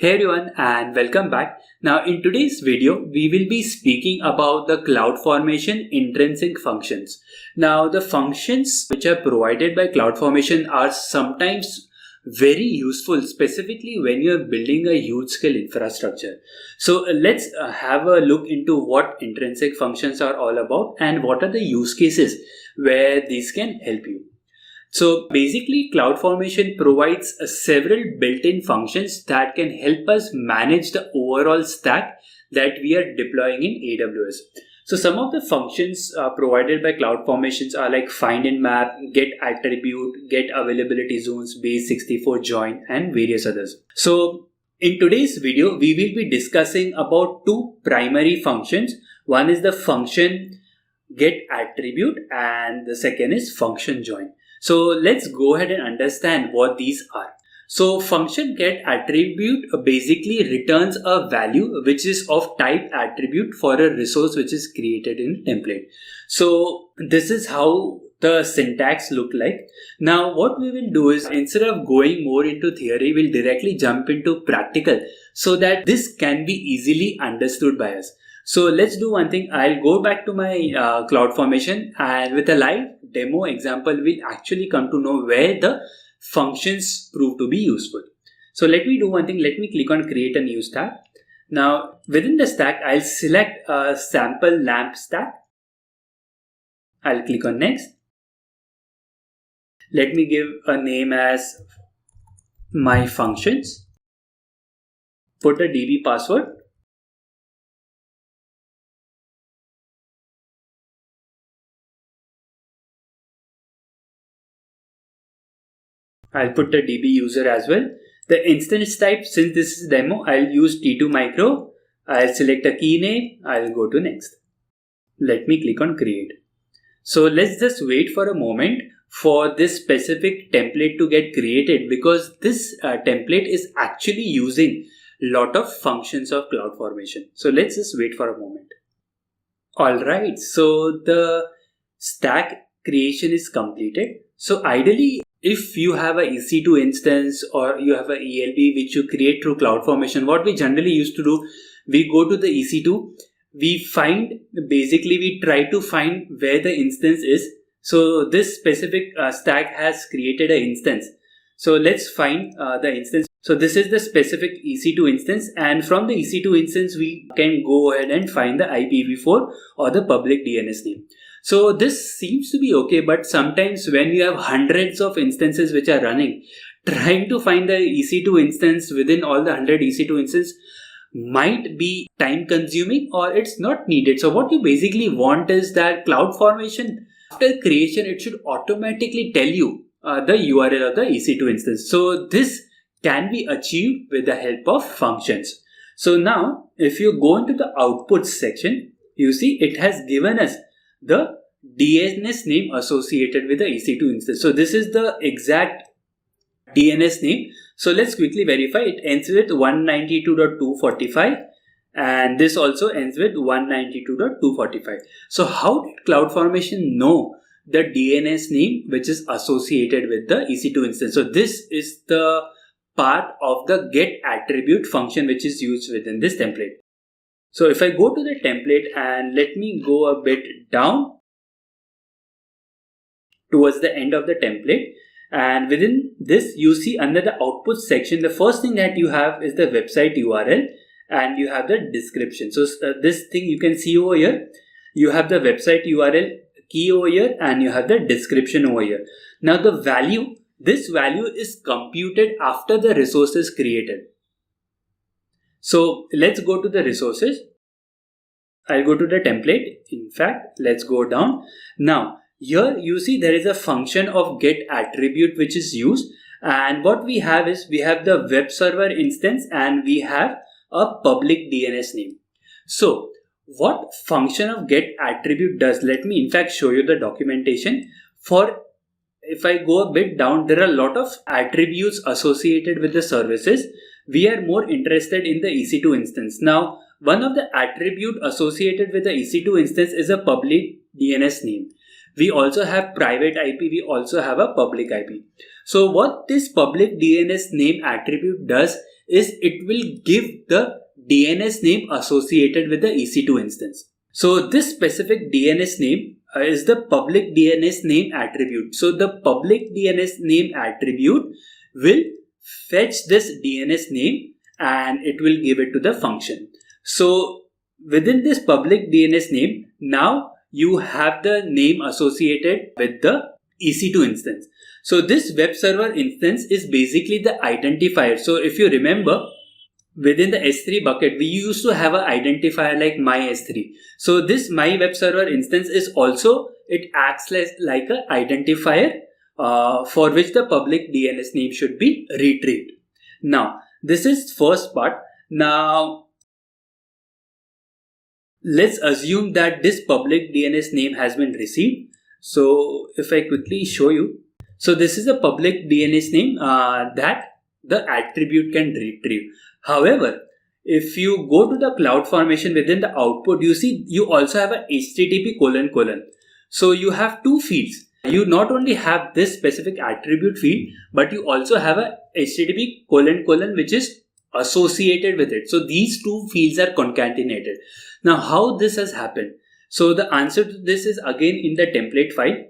Hey everyone and welcome back. Now in today's video, we will be speaking about the CloudFormation intrinsic functions. Now the functions which are provided by CloudFormation are sometimes very useful, specifically when you're building a huge scale infrastructure. So let's have a look into what intrinsic functions are all about and what are the use cases where these can help you. So basically, CloudFormation provides several built-in functions that can help us manage the overall stack that we are deploying in AWS. So some of the functions provided by CloudFormations are like find and map, get attribute, get availability zones, base 64 join, and various others. So in today's video, we will be discussing about two primary functions. One is the function get attribute and the second is function join. So let's go ahead and understand what these are. So function get attribute basically returns a value which is of type attribute for a resource which is created in template. So this is how the syntax look like. Now what we will do is, instead of going more into theory, we'll directly jump into practical so that this can be easily understood by us. So let's do one thing. I'll go back to my CloudFormation, and with a live demo example, we'll actually come to know where the functions prove to be useful. So let me do one thing. Let me click on create a new stack. Now within the stack, I'll select a sample lamp stack. I'll click on next. Let me give a name as my functions. Put a DB password. I'll put the DB user as well. The instance type, since this is demo, I'll use T2 micro. I'll select a key name. I'll go to next. Let me click on create. So let's just wait for a moment for this specific template to get created, because this template is actually using a lot of functions of CloudFormation. So let's just wait for a moment. Alright, so the stack creation is completed. So ideally, if you have a EC2 instance or you have a ELB which you create through CloudFormation, what we generally used to do, we go to the EC2, we try to find where the instance is. So this specific stack has created an instance. So let's find the instance. So this is the specific EC2 instance, and from the EC2 instance, we can go ahead and find the IPv4 or the public DNS name. So this seems to be okay, but sometimes when you have hundreds of instances which are running, trying to find the EC2 instance within all the 100 EC2 instances might be time consuming, or it's not needed. So what you basically want is that CloudFormation, after creation, it should automatically tell you the URL of the EC2 instance. So this can be achieved with the help of functions. So now if you go into the outputs section, you see it has given us the DNS name associated with the EC2 instance. So this is the exact DNS name. So let's quickly verify. It ends with 192.245 and this also ends with 192.245. So how did CloudFormation know the DNS name which is associated with the EC2 instance? So this is the part of the get attribute function which is used within this template. So if I go to the template and let me go a bit down towards the end of the template, and within this you see under the output section, the first thing that you have is the website URL and you have the description. So this thing you can see over here, you have the website URL key over here and you have the description over here. Now the value, this value is computed after the resource is created. So let's go to the resources. I'll go to the template. In fact, let's go down. Now here you see there is a function of get attribute which is used, and what we have is we have the web server instance and we have a public DNS name. So what function of get attribute does, let me in fact show you the documentation. For if I go a bit down, there are a lot of attributes associated with the services. We are more interested in the EC2 instance. Now, one of the attribute associated with the EC2 instance is a public DNS name. We also have private IP. We also have a public IP. So what this public DNS name attribute does is it will give the DNS name associated with the EC2 instance. So this specific DNS name is the public DNS name attribute. So the public DNS name attribute will fetch this DNS name and it will give it to the function. So within this public DNS name, now you have the name associated with the EC2 instance. So this web server instance is basically the identifier. So if you remember, within the S3 bucket, we used to have an identifier like my S3. So this my web server instance is also, it acts like an identifier for which the public DNS name should be retrieved. Now, this is first part. Now, let's assume that this public DNS name has been received. So if I quickly show you, so this is a public DNS name that the attribute can retrieve. However, if you go to the CloudFormation, within the output, you see you also have a HTTP : So you have two fields. You not only have this specific attribute field, but you also have a HTTP : which is associated with it. So these two fields are concatenated. Now how this has happened? So the answer to this is again in the template file.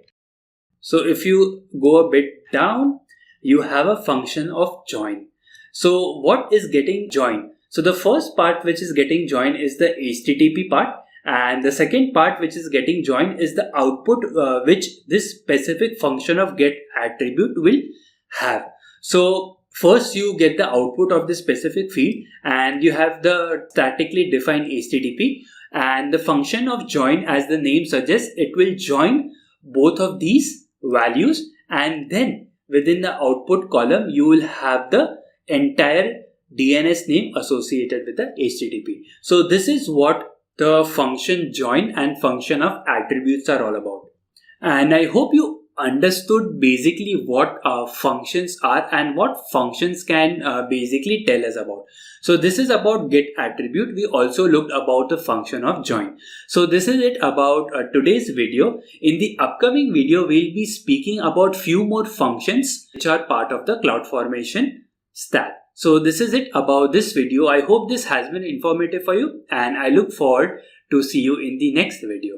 So if you go a bit down, you have a function of join. So what is getting joined? So the first part which is getting joined is the HTTP part, and the second part which is getting joined is the output which this specific function of get attribute will have. So first you get the output of this specific field and you have the statically defined HTTP, and the function of join, as the name suggests, it will join both of these values, and then within the output column you will have the entire DNS name associated with the HTTP. So this is what the function join and function of attributes are all about. And I hope you understood basically what functions are and what functions can basically tell us about. So this is about get attribute. We also looked about the function of join. So this is it about today's video. In the upcoming video, we'll be speaking about few more functions which are part of the CloudFormation stack. So this is it about this video. I hope this has been informative for you, and I look forward to see you in the next video.